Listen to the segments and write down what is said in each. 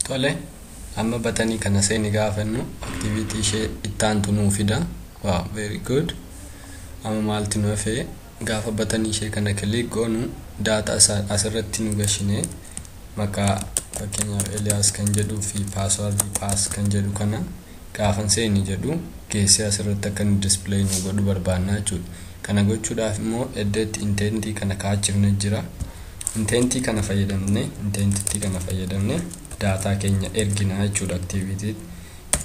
Tole, amma batanii kana seeni gaafannu activity ishee ittaantu nuu fida. Wow, very good. Amma maalti nu hafee gaafa batanii ishee kana click goonu data asirratti nu gashine maqaa fakkeenyaaf Elias kan jedhuu fi password pass kan jedhu kana gaafan seeni jedhu geessee asirratti akka nu display nu godhu barbaannaa jechuudha. Kana gochuudhaaf immoo edit intent kana kaachifne jira. Intent kana fayyadamne data keenya ergina jechuudha activity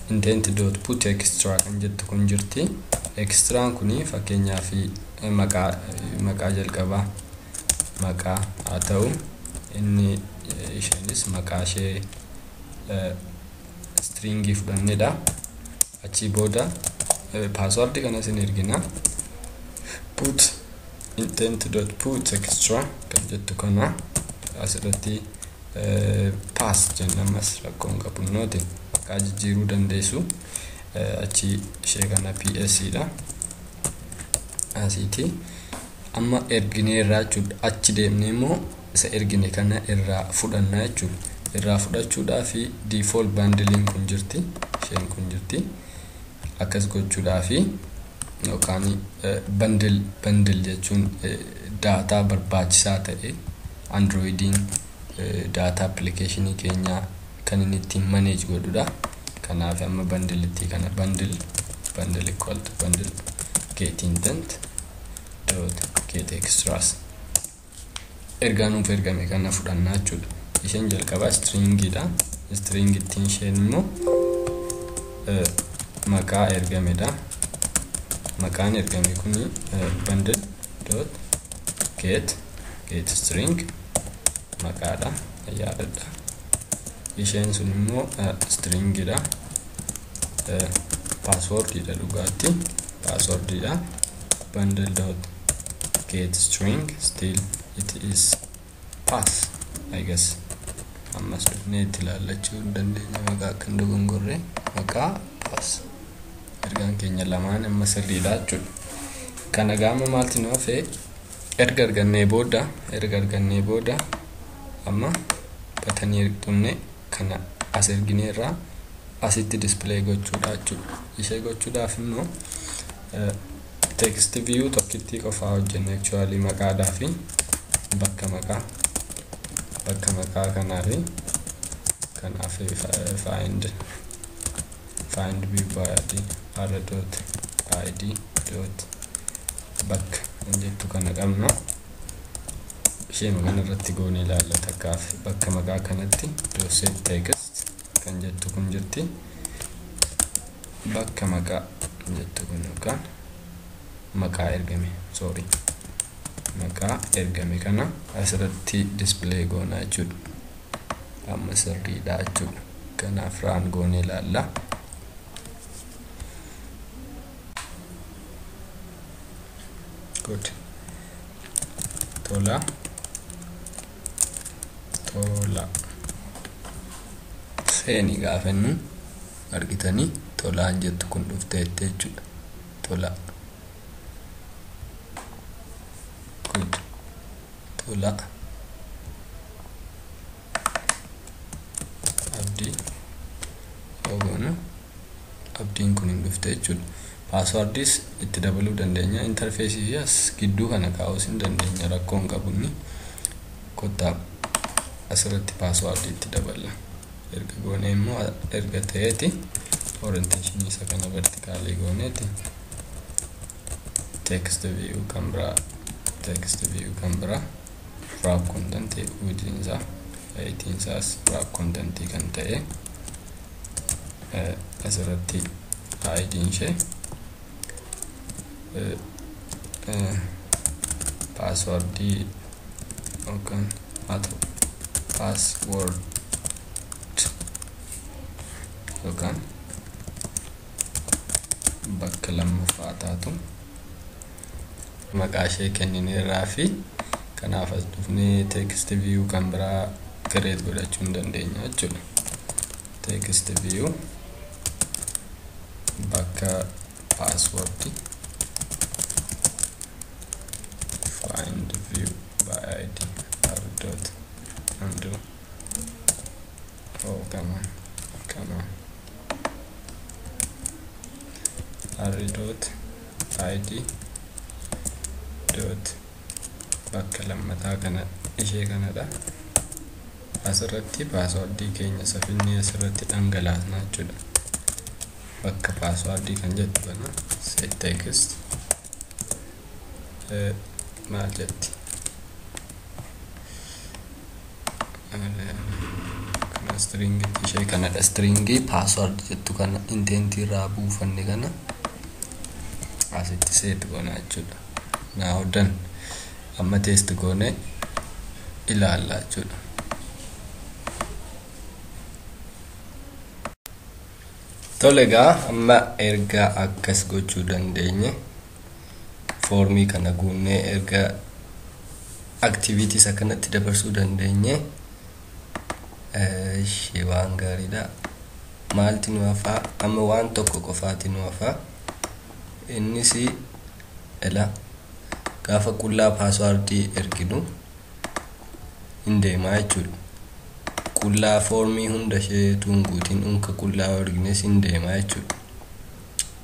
intent.put extra kan jettu kun jirti. Extra kuni fakkeenyaaf maqaa jalqabaa maqaa haa ta'u inni isheenis maqaa ishee string fudhannedha. Achi booda password kana sin ergina. Put intent.put extra kan jettu kana asirratti pass jennamas rakkoon qabu noote maqaa jijjiiruu dandeessu. Achi ishee kana ps dha asiti amma ergine irraa jechuudha. Achi deemnee immoo isa ergine kana irraa fudhannaa jechuudha. Irraa fudhachuudhaaf default bundling kun jirti, isheen kun jirti. Akkas gochuudhaaf yookaan bundle jechuun data barbaachisaa ta'e Androidin data application keenya kan inni ittiin manage godhudha. Kanaaf amma bundle itti kana bundle equal to bundle get intent dot get extras erganuuf ergame kana fudhannaa jechuudha. Isheen jalqabaa string dha. String ittiin isheen immoo maqaa ergamedha. Maqaan ergame kuni bundle dot get string maqaadha yaadadha. Isheen sun immoo string dha. Password dha dhugaatti password dha. Bundle dot get string still it is pass I guess. Amma sunne ilaalachuu dandeenya maqaa kan dogongorre maqaa pass ergaan keenya lamaan amma sirriidha jechuudha. Kana gaama maalti nu hafee erga argannee booda amma batanii ergxunne kana as ergineerraa asitti display gochuudha jechuudha. Ishee gochuudhaaf immoo text view tokkitti qofaa hojjenne actually maqaadhaa fi bakka maqaa kanaaf find view by id r.id bakka jettu kana qabna. Ishee kana irratti goone ilaallata akkaaf bakka maqaa kanatti set text kan jettu kun jirti. Bakka maqaa jettu kun yookaan maqaa ergame kana asirratti display goona jechuudha. Amma sirriidha jechuudha. Kanaaf raan goone ilaalla. Good. Tola seeni gaafannu argitanii tolaan jettu kun dhufteetti jechuudha. Tola good. Tola abdii ogoonu abdiin kun hin dhufte jechuudha. Passwordis itti dabaluu dandeenya. Interface as gidduu kana kaa'uus hin dandeenya rakkoon qabunni. Kottaa asirratti password itti daballa. Erga goone immoo erga ta'eeti orientation isa kana vertically gooneeti text view kan bira wrap content within the 18 wrap content kan ta'e asirratti id ishee password yookaan password yookaan bakka lammaffaa taatu maqaa ishee kennineerraa fi kanaaf as dhufnee text view kan biraa create godhachuu hin dandeenya jechuudha. Text view bakka password find view by id r.undo come on r dot id dot bakka lammataa kana ishee kanadha asirratti password keenya safinni asirratti dhangalaasna jechuudha bakka password kan jettu kana set text maal jetti kana string ishee kanadha string password jettu kana intent irraa buufanne kana asitti set goona jechuudha now done amma test goone ilaalla jechuudha tolega amma erga akkas gochuu dandeenye formii kana guunne erga activities akkanatti dabarsuu dandeenye waan gaariidha maalti nu hafaa amma waan tokko qofaati nu hafaa innis ela gaafa qullaa password erginu indeemaa jechuudha qullaa formii hunda ishee tunguutiin unka qullaa ergines indeemaa jechuudha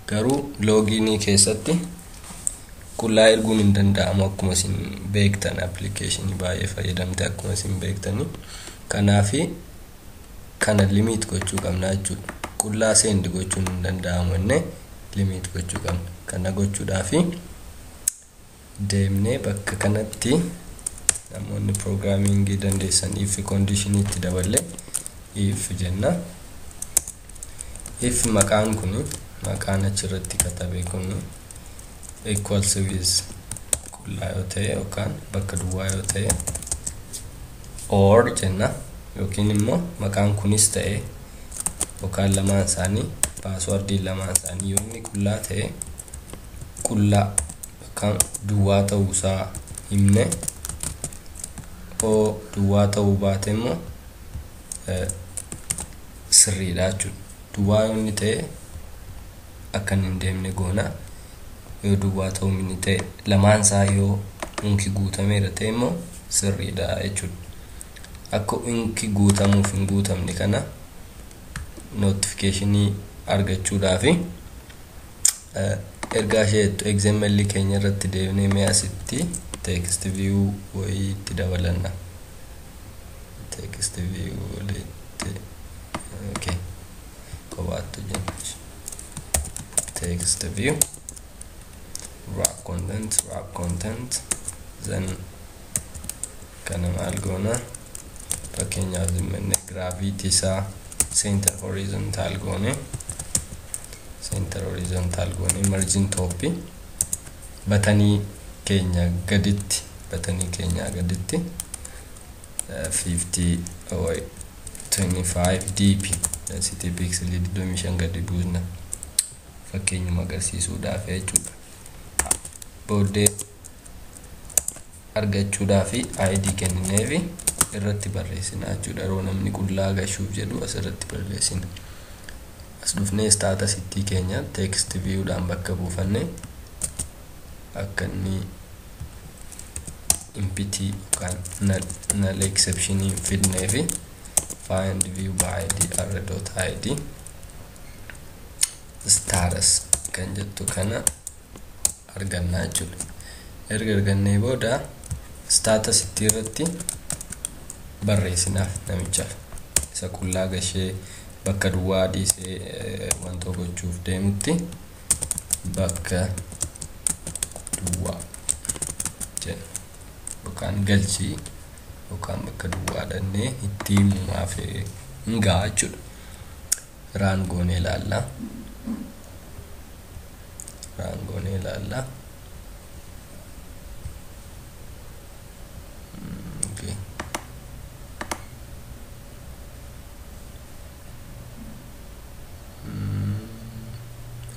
garuu login keessatti qullaa erguun hin danda'amu akkuma isin beektan application baay'ee fayyadamte akkuma isin beektani kanaafi kana limit gochuu qabna jechuudha qullaa send gochuun hin danda'amu enne limit gochuu qabna kana gochuudhaafi deemnee bakka kanatti namoonni programming dandeessan if condition itti daballe if jenna if maqaan kun maqaan achirratti katabe kun equals with qullaa yoo ta'e yookaan bakka duwwaa yoo ta'e or jenna yookiin immoo maqaan kunis ta'e yookaan lamaan isaanii password lamaan isaanii yoo inni qullaa ta'e qullaa kan duwwaa ta'uu isaa himne o duwwaa ta'uu baate immoo sirriidha jechuudha duwwaa yoo inni ta'e akkan hin deemne goona yoo duwwaa ta'uu inni ta'e lamaan isaa yoo unki guutameera ta'e immoo sirriidha jechuudha akka unki guutamuuf hin guutamne kana notification argachuudhaafi ergaa isheetu XML keenya irratti deemnee mee asitti text view way itti dabalanna text view okay kobaattu jenna text view wrap content then kana maal goona fakkeenyaaf zimmanne gravity isaa center horizontal goone margin top batanii keenya gaditti 50 or 25 dp density pixel dimension gadi buusna fakkeenyuma agarsiisuudhaaf jechuudha booddee argachuudhaaf id kennineefi irratti barreessina jechuudha yeroo namni qullaa gashuuf jedhu asirratti barreessina as dhufnee status itti keenya text view dhaan bakka buufanne akka inni empty kan null exception fidneefi find view by dr.id status kan jettu kana argannaa jechuudha erga argannee booda status itti irratti barreessinaaf namichaaf isa qullaa gashee bakka duwwaa dhiisee wanta gochuuf deemutti bakka duwwaa jenna yookaan galchii yookaan bakka duwwaa dhannee itti himuudhaaf hingaa jechuudha raan goonee ilaalla okay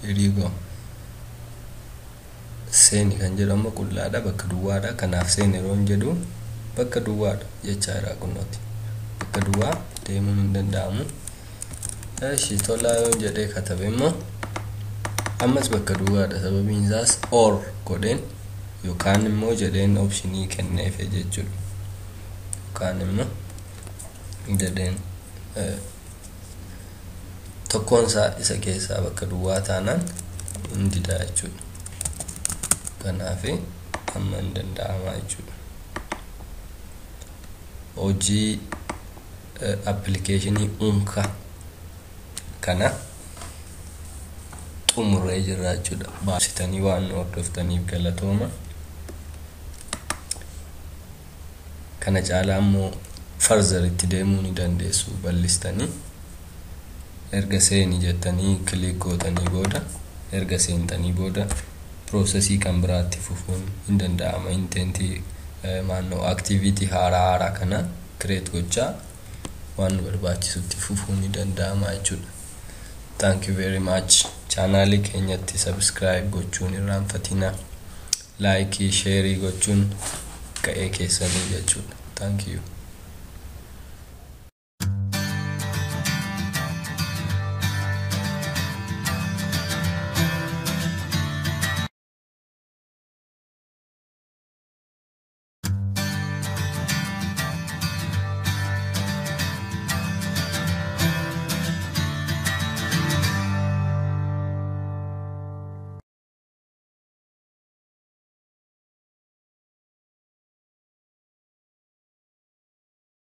here you go seeni kan jedhamu qullaadha bakka duwwaadha kanaaf seeni yeroon jedhu bakka duwwaadha jechaadha kunnooti bakka duwwaa deemuun hin danda'amu eeshi tolaa yoo jedhee katabe immoo ammas bakka duwwaadha sababiin isaas or godheen yookaan immoo jedheen optionii kenneef jechuudha yookaan immoo jedheen tokkoon isaa isa keessaa bakka duwwaa taanaan hin dida jechuudha. Kanaaf amma hin danda'ama jechuudha. Hojii applicationii unka kana xumurree jirra jechuudha. Baasitanii waan hordoftaniif galatooma. Kana caalaa ammoo further itti deemuu ni dandeessu bal'istanii. Erga seeni jettanii click gootanii booda erga seentanii booda processii kan biraatti fufuun hin danda'ama. Intentii maannoo activity haaraa kana create gochaa waan barbaachisutti fufuun ni danda'ama jechuudha. Thank you very much. Channel keenyatti subscribe gochuun irraanfatina. Like, share gochuun ka'ee keessanii jechuudha. Thank you.